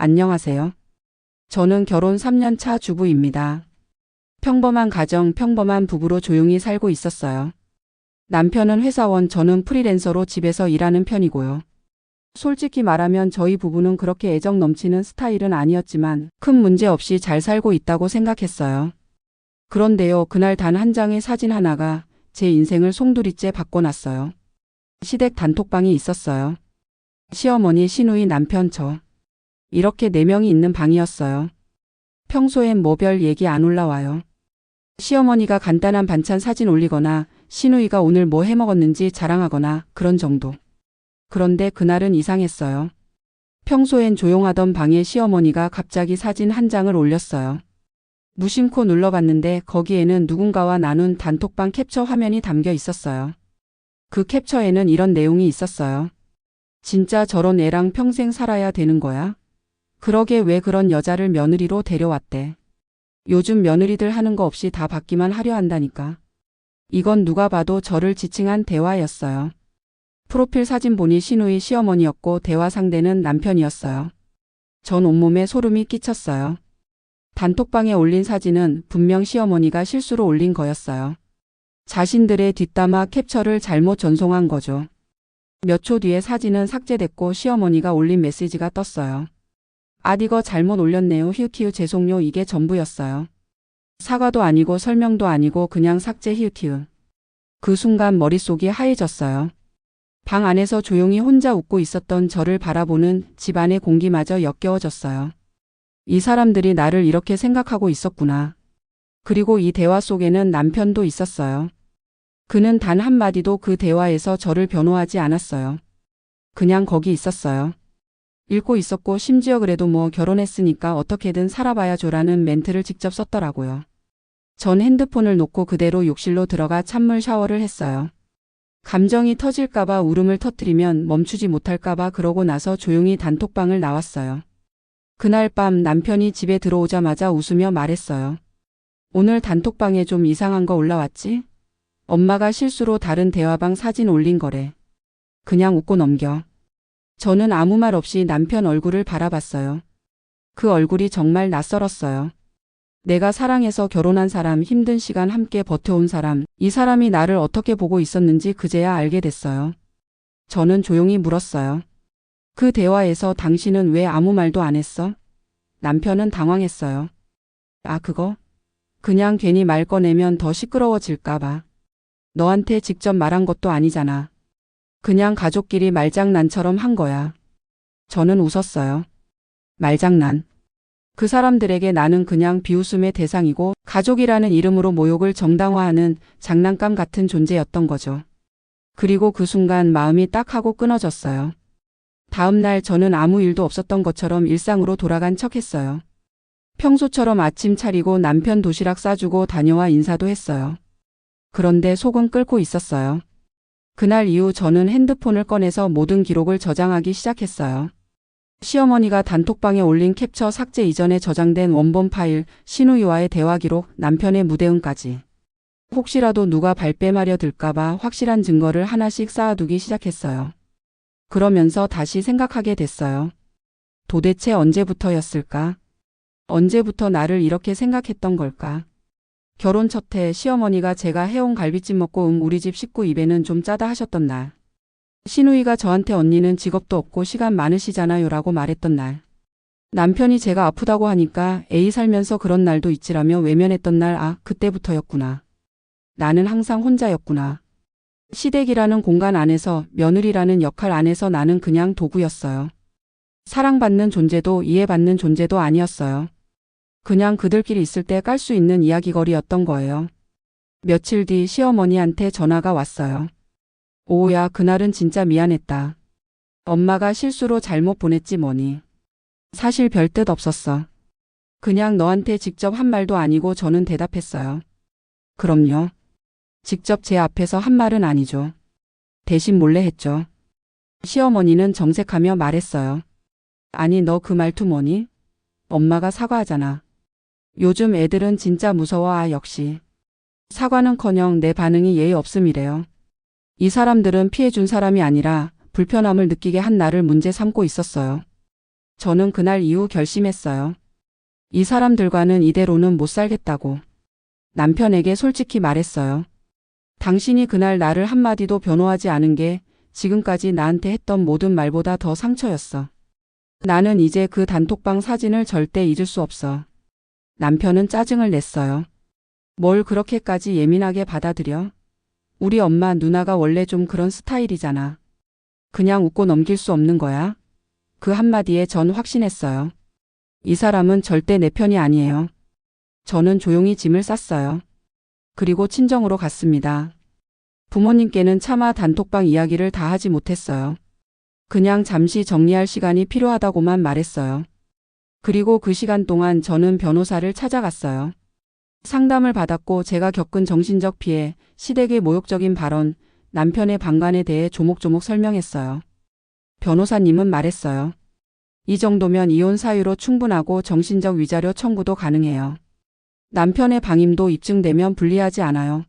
안녕하세요. 저는 결혼 3년 차 주부입니다. 평범한 가정, 평범한 부부로 조용히 살고 있었어요. 남편은 회사원, 저는 프리랜서로 집에서 일하는 편이고요. 솔직히 말하면 저희 부부는 그렇게 애정 넘치는 스타일은 아니었지만 큰 문제 없이 잘 살고 있다고 생각했어요. 그런데요, 그날 단 한 장의 사진 하나가 제 인생을 송두리째 바꿔놨어요. 시댁 단톡방이 있었어요. 시어머니, 시누이, 남편, 저. 이렇게 4명이 있는 방이었어요. 평소엔 뭐 별 얘기 안 올라와요. 시어머니가 간단한 반찬 사진 올리거나 시누이가 오늘 뭐 해먹었는지 자랑하거나 그런 정도. 그런데 그날은 이상했어요. 평소엔 조용하던 방에 시어머니가 갑자기 사진 한 장을 올렸어요. 무심코 눌러봤는데 거기에는 누군가와 나눈 단톡방 캡처 화면이 담겨 있었어요. 그 캡처에는 이런 내용이 있었어요. 진짜 저런 애랑 평생 살아야 되는 거야? 그러게 왜 그런 여자를 며느리로 데려왔대. 요즘 며느리들 하는 거 없이 다 받기만 하려 한다니까. 이건 누가 봐도 저를 지칭한 대화였어요. 프로필 사진 보니 시누이 시어머니였고 대화 상대는 남편이었어요. 전 온몸에 소름이 끼쳤어요. 단톡방에 올린 사진은 분명 시어머니가 실수로 올린 거였어요. 자신들의 뒷담화 캡처를 잘못 전송한 거죠. 몇 초 뒤에 사진은 삭제됐고 시어머니가 올린 메시지가 떴어요. 이거 잘못 올렸네요. 히읗히읗 죄송요. 이게 전부였어요. 사과도 아니고 설명도 아니고 그냥 삭제 히읗히읗. 그 순간 머릿속이 하얘졌어요. 방 안에서 조용히 혼자 웃고 있었던 저를 바라보는 집안의 공기마저 역겨워졌어요. 이 사람들이 나를 이렇게 생각하고 있었구나. 그리고 이 대화 속에는 남편도 있었어요. 그는 단 한마디도 그 대화에서 저를 변호하지 않았어요. 그냥 거기 있었어요. 읽고 있었고 심지어 그래도 뭐 결혼했으니까 어떻게든 살아봐야죠라는 멘트를 직접 썼더라고요. 전 핸드폰을 놓고 그대로 욕실로 들어가 찬물 샤워를 했어요. 감정이 터질까봐 울음을 터뜨리면 멈추지 못할까봐 그러고 나서 조용히 단톡방을 나왔어요. 그날 밤 남편이 집에 들어오자마자 웃으며 말했어요. 오늘 단톡방에 좀 이상한 거 올라왔지? 엄마가 실수로 다른 대화방 사진 올린 거래. 그냥 웃고 넘겨. 저는 아무 말 없이 남편 얼굴을 바라봤어요. 그 얼굴이 정말 낯설었어요. 내가 사랑해서 결혼한 사람, 힘든 시간 함께 버텨온 사람, 이 사람이 나를 어떻게 보고 있었는지 그제야 알게 됐어요. 저는 조용히 물었어요. 그 대화에서 당신은 왜 아무 말도 안 했어? 남편은 당황했어요. 그거? 그냥 괜히 말 꺼내면 더 시끄러워질까 봐. 너한테 직접 말한 것도 아니잖아. 그냥 가족끼리 말장난처럼 한 거야. 저는 웃었어요. 말장난. 그 사람들에게 나는 그냥 비웃음의 대상이고 가족이라는 이름으로 모욕을 정당화하는 장난감 같은 존재였던 거죠. 그리고 그 순간 마음이 딱 하고 끊어졌어요. 다음 날 저는 아무 일도 없었던 것처럼 일상으로 돌아간 척했어요. 평소처럼 아침 차리고 남편 도시락 싸주고 다녀와 인사도 했어요. 그런데 속은 끓고 있었어요. 그날 이후 저는 핸드폰을 꺼내서 모든 기록을 저장하기 시작했어요. 시어머니가 단톡방에 올린 캡처 삭제 이전에 저장된 원본 파일, 시누이와의 대화 기록, 남편의 무대응까지. 혹시라도 누가 발뺌하려 들까봐 확실한 증거를 하나씩 쌓아두기 시작했어요. 그러면서 다시 생각하게 됐어요. 도대체 언제부터였을까? 언제부터 나를 이렇게 생각했던 걸까? 결혼 첫 해 시어머니가 제가 해온 갈비찜 먹고 우리 집 식구 입에는 좀 짜다 하셨던 날. 시누이가 저한테 언니는 직업도 없고 시간 많으시잖아요 라고 말했던 날. 남편이 제가 아프다고 하니까 에이 살면서 그런 날도 있지라며 외면했던 날. 그때부터였구나. 나는 항상 혼자였구나. 시댁이라는 공간 안에서 며느리라는 역할 안에서 나는 그냥 도구였어요. 사랑받는 존재도 이해받는 존재도 아니었어요. 그냥 그들끼리 있을 때 깔 수 있는 이야기거리였던 거예요. 며칠 뒤 시어머니한테 전화가 왔어요. 오야, 그날은 진짜 미안했다. 엄마가 실수로 잘못 보냈지 뭐니. 사실 별 뜻 없었어. 그냥 너한테 직접 한 말도 아니고 저는 대답했어요. 그럼요. 직접 제 앞에서 한 말은 아니죠. 대신 몰래 했죠. 시어머니는 정색하며 말했어요. 아니 너 그 말투 뭐니? 엄마가 사과하잖아. 요즘 애들은 진짜 무서워. 역시. 사과는커녕 내 반응이 예의 없음이래요. 이 사람들은 피해준 사람이 아니라 불편함을 느끼게 한 나를 문제 삼고 있었어요. 저는 그날 이후 결심했어요. 이 사람들과는 이대로는 못 살겠다고. 남편에게 솔직히 말했어요. 당신이 그날 나를 한마디도 변호하지 않은 게 지금까지 나한테 했던 모든 말보다 더 상처였어. 나는 이제 그 단톡방 사진을 절대 잊을 수 없어. 남편은 짜증을 냈어요. 뭘 그렇게까지 예민하게 받아들여? 우리 엄마 누나가 원래 좀 그런 스타일이잖아. 그냥 웃고 넘길 수 없는 거야? 그 한마디에 전 확신했어요. 이 사람은 절대 내 편이 아니에요. 저는 조용히 짐을 쌌어요. 그리고 친정으로 갔습니다. 부모님께는 차마 단톡방 이야기를 다 하지 못했어요. 그냥 잠시 정리할 시간이 필요하다고만 말했어요. 그리고 그 시간 동안 저는 변호사를 찾아갔어요. 상담을 받았고 제가 겪은 정신적 피해, 시댁의 모욕적인 발언, 남편의 방관에 대해 조목조목 설명했어요. 변호사님은 말했어요. 이 정도면 이혼 사유로 충분하고 정신적 위자료 청구도 가능해요. 남편의 방임도 입증되면 불리하지 않아요.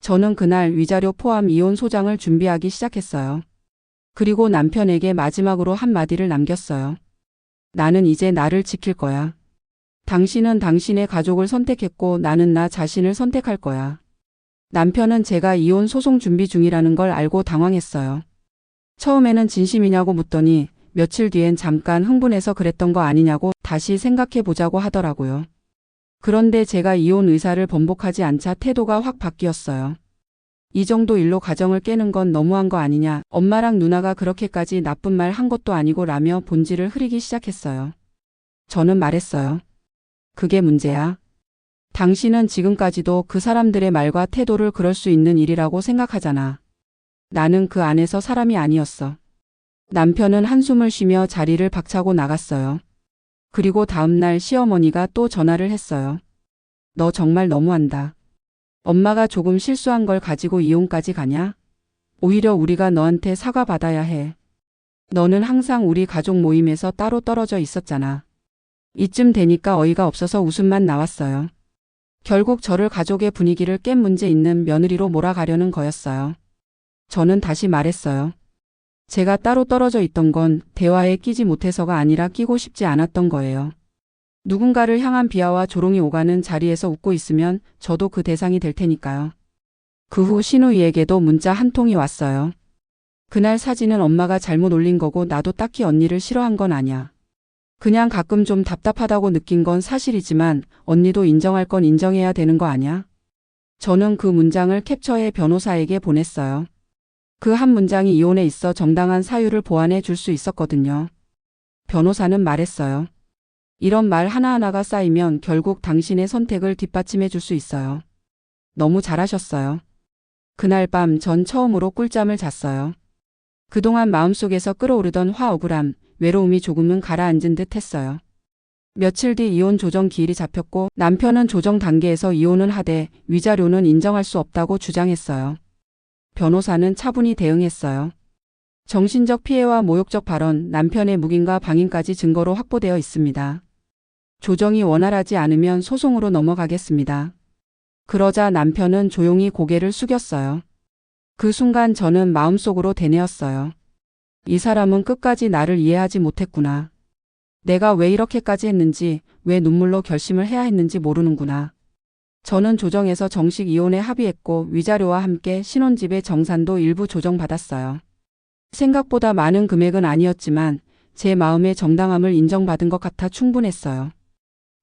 저는 그날 위자료 포함 이혼 소장을 준비하기 시작했어요. 그리고 남편에게 마지막으로 한마디를 남겼어요. 나는 이제 나를 지킬 거야. 당신은 당신의 가족을 선택했고 나는 나 자신을 선택할 거야. 남편은 제가 이혼 소송 준비 중이라는 걸 알고 당황했어요. 처음에는 진심이냐고 묻더니 며칠 뒤엔 잠깐 흥분해서 그랬던 거 아니냐고 다시 생각해 보자고 하더라고요. 그런데 제가 이혼 의사를 번복하지 않자 태도가 확 바뀌었어요. 이 정도 일로 가정을 깨는 건 너무한 거 아니냐, 엄마랑 누나가 그렇게까지 나쁜 말 한 것도 아니고 라며 본질을 흐리기 시작했어요. 저는 말했어요. 그게 문제야. 당신은 지금까지도 그 사람들의 말과 태도를 그럴 수 있는 일이라고 생각하잖아. 나는 그 안에서 사람이 아니었어. 남편은 한숨을 쉬며 자리를 박차고 나갔어요. 그리고 다음날 시어머니가 또 전화를 했어요. 너 정말 너무한다. 엄마가 조금 실수한 걸 가지고 이혼까지 가냐? 오히려 우리가 너한테 사과받아야 해. 너는 항상 우리 가족 모임에서 따로 떨어져 있었잖아. 이쯤 되니까 어이가 없어서 웃음만 나왔어요. 결국 저를 가족의 분위기를 깬 문제 있는 며느리로 몰아가려는 거였어요. 저는 다시 말했어요. 제가 따로 떨어져 있던 건 대화에 끼지 못해서가 아니라 끼고 싶지 않았던 거예요. 누군가를 향한 비하와 조롱이 오가는 자리에서 웃고 있으면 저도 그 대상이 될 테니까요. 그 후 신우이에게도 문자 한 통이 왔어요. 그날 사진은 엄마가 잘못 올린 거고 나도 딱히 언니를 싫어한 건 아냐. 그냥 가끔 좀 답답하다고 느낀 건 사실이지만 언니도 인정할 건 인정해야 되는 거 아냐? 저는 그 문장을 캡처해 변호사에게 보냈어요. 그 한 문장이 이혼에 있어 정당한 사유를 보완해 줄 수 있었거든요. 변호사는 말했어요. 이런 말 하나하나가 쌓이면 결국 당신의 선택을 뒷받침해 줄 수 있어요. 너무 잘하셨어요. 그날 밤 전 처음으로 꿀잠을 잤어요. 그동안 마음속에서 끓어오르던 억울함, 외로움이 조금은 가라앉은 듯 했어요. 며칠 뒤 이혼 조정 기일이 잡혔고 남편은 조정 단계에서 이혼은 하되 위자료는 인정할 수 없다고 주장했어요. 변호사는 차분히 대응했어요. 정신적 피해와 모욕적 발언, 남편의 묵인과 방임까지 증거로 확보되어 있습니다. 조정이 원활하지 않으면 소송으로 넘어가겠습니다. 그러자 남편은 조용히 고개를 숙였어요. 그 순간 저는 마음속으로 되뇌었어요. 이 사람은 끝까지 나를 이해하지 못했구나. 내가 왜 이렇게까지 했는지, 왜 눈물로 결심을 해야 했는지 모르는구나. 저는 조정에서 정식 이혼에 합의했고 위자료와 함께 신혼집의 정산도 일부 조정받았어요. 생각보다 많은 금액은 아니었지만 제 마음의 정당함을 인정받은 것 같아 충분했어요.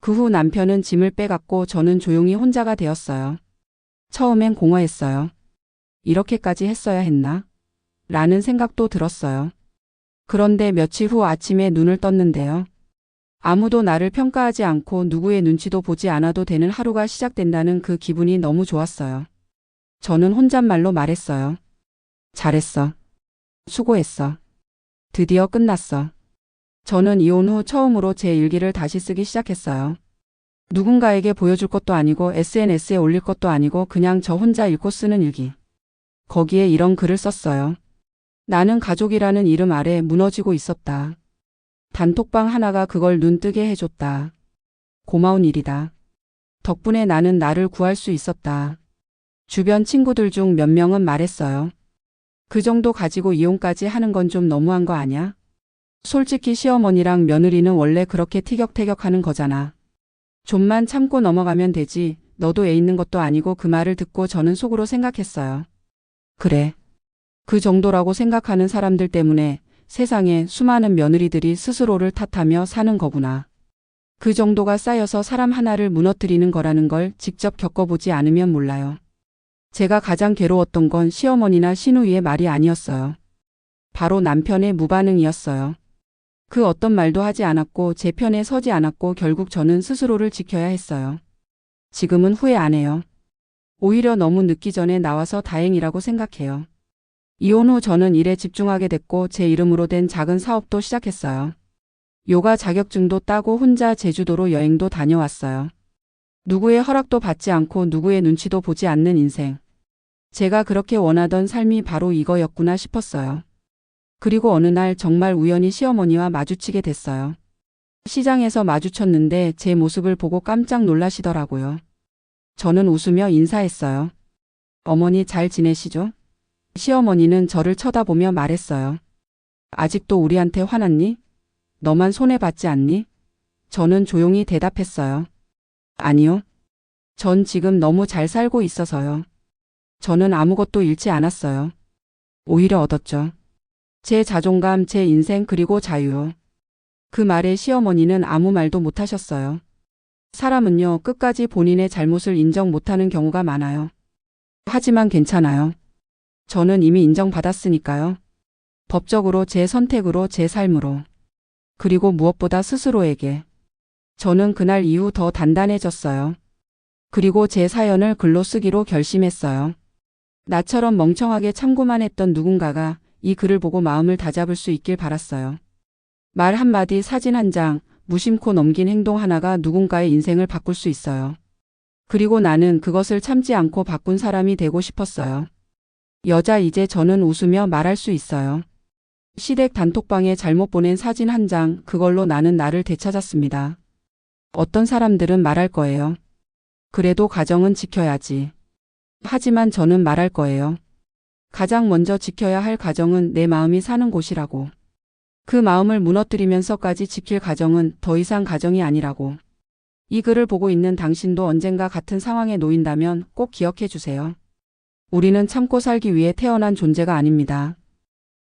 그 후 남편은 짐을 빼갔고 저는 조용히 혼자가 되었어요. 처음엔 공허했어요. 이렇게까지 했어야 했나? 라는 생각도 들었어요. 그런데 며칠 후 아침에 눈을 떴는데요. 아무도 나를 평가하지 않고 누구의 눈치도 보지 않아도 되는 하루가 시작된다는 그 기분이 너무 좋았어요. 저는 혼잣말로 말했어요. 잘했어. 수고했어. 드디어 끝났어. 저는 이혼 후 처음으로 제 일기를 다시 쓰기 시작했어요. 누군가에게 보여줄 것도 아니고 SNS에 올릴 것도 아니고 그냥 저 혼자 읽고 쓰는 일기. 거기에 이런 글을 썼어요. 나는 가족이라는 이름 아래 무너지고 있었다. 단톡방 하나가 그걸 눈뜨게 해줬다. 고마운 일이다. 덕분에 나는 나를 구할 수 있었다. 주변 친구들 중 몇 명은 말했어요. 그 정도 가지고 이혼까지 하는 건 좀 너무한 거 아냐? 솔직히 시어머니랑 며느리는 원래 그렇게 티격태격하는 거잖아. 좀만 참고 넘어가면 되지. 너도 애 있는 것도 아니고. 그 말을 듣고 저는 속으로 생각했어요. 그래. 그 정도라고 생각하는 사람들 때문에 세상에 수많은 며느리들이 스스로를 탓하며 사는 거구나. 그 정도가 쌓여서 사람 하나를 무너뜨리는 거라는 걸 직접 겪어보지 않으면 몰라요. 제가 가장 괴로웠던 건 시어머니나 시누이의 말이 아니었어요. 바로 남편의 무반응이었어요. 그 어떤 말도 하지 않았고 제 편에 서지 않았고 결국 저는 스스로를 지켜야 했어요. 지금은 후회 안 해요. 오히려 너무 늦기 전에 나와서 다행이라고 생각해요. 이혼 후 저는 일에 집중하게 됐고 제 이름으로 된 작은 사업도 시작했어요. 요가 자격증도 따고 혼자 제주도로 여행도 다녀왔어요. 누구의 허락도 받지 않고 누구의 눈치도 보지 않는 인생. 제가 그렇게 원하던 삶이 바로 이거였구나 싶었어요. 그리고 어느 날 정말 우연히 시어머니와 마주치게 됐어요. 시장에서 마주쳤는데 제 모습을 보고 깜짝 놀라시더라고요. 저는 웃으며 인사했어요. 어머니 잘 지내시죠? 시어머니는 저를 쳐다보며 말했어요. 아직도 우리한테 화났니? 너만 손해받지 않니? 저는 조용히 대답했어요. 아니요. 전 지금 너무 잘 살고 있어서요. 저는 아무것도 잃지 않았어요. 오히려 얻었죠. 제 자존감, 제 인생 그리고 자유요. 그 말에 시어머니는 아무 말도 못하셨어요. 사람은요, 끝까지 본인의 잘못을 인정 못하는 경우가 많아요. 하지만 괜찮아요. 저는 이미 인정받았으니까요. 법적으로 제 선택으로 제 삶으로. 그리고 무엇보다 스스로에게. 저는 그날 이후 더 단단해졌어요. 그리고 제 사연을 글로 쓰기로 결심했어요. 나처럼 멍청하게 참고만 했던 누군가가 이 글을 보고 마음을 다잡을 수 있길 바랐어요. 말 한마디, 사진 한 장, 무심코 넘긴 행동 하나가 누군가의 인생을 바꿀 수 있어요. 그리고 나는 그것을 참지 않고 바꾼 사람이 되고 싶었어요. 여자, 이제 저는 웃으며 말할 수 있어요. 시댁 단톡방에 잘못 보낸 사진 한 장, 그걸로 나는 나를 되찾았습니다. 어떤 사람들은 말할 거예요. 그래도 가정은 지켜야지. 하지만 저는 말할 거예요. 가장 먼저 지켜야 할 가정은 내 마음이 사는 곳이라고. 그 마음을 무너뜨리면서까지 지킬 가정은 더 이상 가정이 아니라고. 이 글을 보고 있는 당신도 언젠가 같은 상황에 놓인다면 꼭 기억해 주세요. 우리는 참고 살기 위해 태어난 존재가 아닙니다.